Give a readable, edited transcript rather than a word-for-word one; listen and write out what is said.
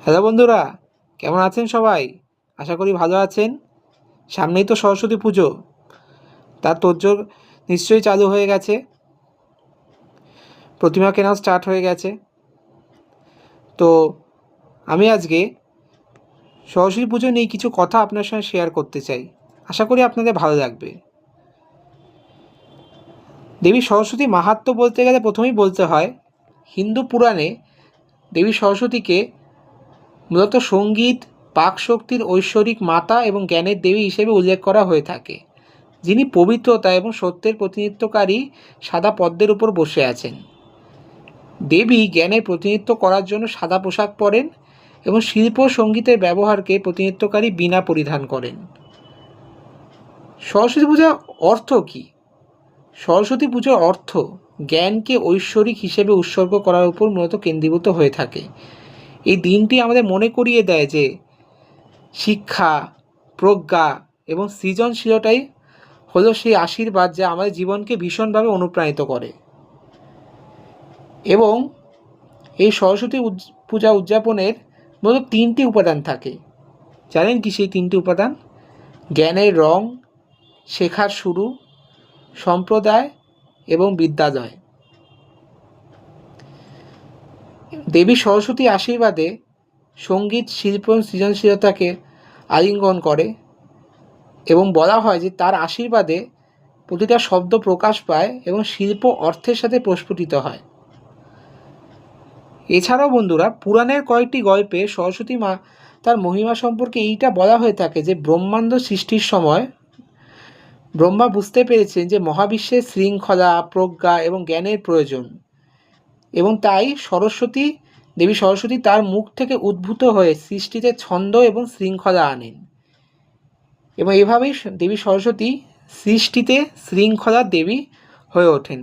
Hello বন্ধুরা, কেমন আছেন সবাই? আশা করি ভালো আছেন। সামনেই তো সরস্বতী পুজো, তার তোড়জোড় নিশ্চয়ই চালু হয়ে গেছে। প্রতিমা কেনাও স্টার্ট হয়ে গেছে। তো আমি আজকে সরস্বতী পুজো নিয়ে কিছু কথা আপনার সঙ্গে শেয়ার করতে চাই। আশা করি আপনাদের ভালো লাগবে। দেবী সরস্বতী মাহাত্ম্য বলতে গেলে প্রথমেই বলতে হয়, হিন্দু পুরাণে দেবী সরস্বতীকে মূলত সঙ্গীত, বাকশক্তির ঐশ্বরিক মাতা এবং জ্ঞানের দেবী হিসেবে উল্লেখ করা হয়ে থাকে, যিনি পবিত্রতা এবং সত্যের প্রতিনিধিত্বকারী সাদা পদ্মের উপর বসে আছেন। দেবী জ্ঞানের প্রতিনিধিত্ব করার জন্য সাদা পোশাক পরেন এবং শিল্প সঙ্গীতের ব্যবহারকে প্রতিনিধিত্বকারী বীণা পরিধান করেন। সরস্বতী পূজার অর্থ কী? সরস্বতী পুজোর অর্থ জ্ঞানকে ঐশ্বরিক হিসেবে উৎসর্গ করার উপর মূলত কেন্দ্রীভূত হয়ে থাকে। এই দিনটি আমাদের মনে করিয়ে দেয় যে শিক্ষা, প্রজ্ঞা এবং সৃজনশীলতাই হলো সেই আশীর্বাদ যা আমাদের জীবনকে ভীষণভাবে অনুপ্রাণিত করে। এবং এই সরস্বতী পূজা উদযাপনের মূলত তিনটি উপাদান থাকে। জানেন কি সেই তিনটি উপাদান? জ্ঞানের রং, শেখার শুরু, সম্প্রদায় এবং বিদ্যালয়। দেবী সরস্বতী আশীর্বাদে সঙ্গীত, শিল্প এবং সৃজনশীলতাকে আলিঙ্গন করে এবং বলা হয় যে তার আশীর্বাদে প্রতিটা শব্দ প্রকাশ পায় এবং শিল্প অর্থের সাথে প্রস্ফুটিত হয়। এছাড়াও বন্ধুরা, পুরাণের কয়েকটি গল্পে সরস্বতী মা তার মহিমা সম্পর্কে এইটা বলা হয়ে থাকে যে ব্রহ্মাণ্ড সৃষ্টির সময় ব্রহ্মা বুঝতে পেরেছেন যে মহাবিশ্বের শৃঙ্খলা, প্রজ্ঞা এবং জ্ঞানের প্রয়োজন, এবং তাই দেবী সরস্বতী তার মুখ থেকে উদ্ভূত হয়ে সৃষ্টিতে ছন্দ এবং শৃঙ্খলা আনেন, এবং এভাবেই দেবী সরস্বতী সৃষ্টিতে শৃঙ্খলার দেবী হয়ে ওঠেন।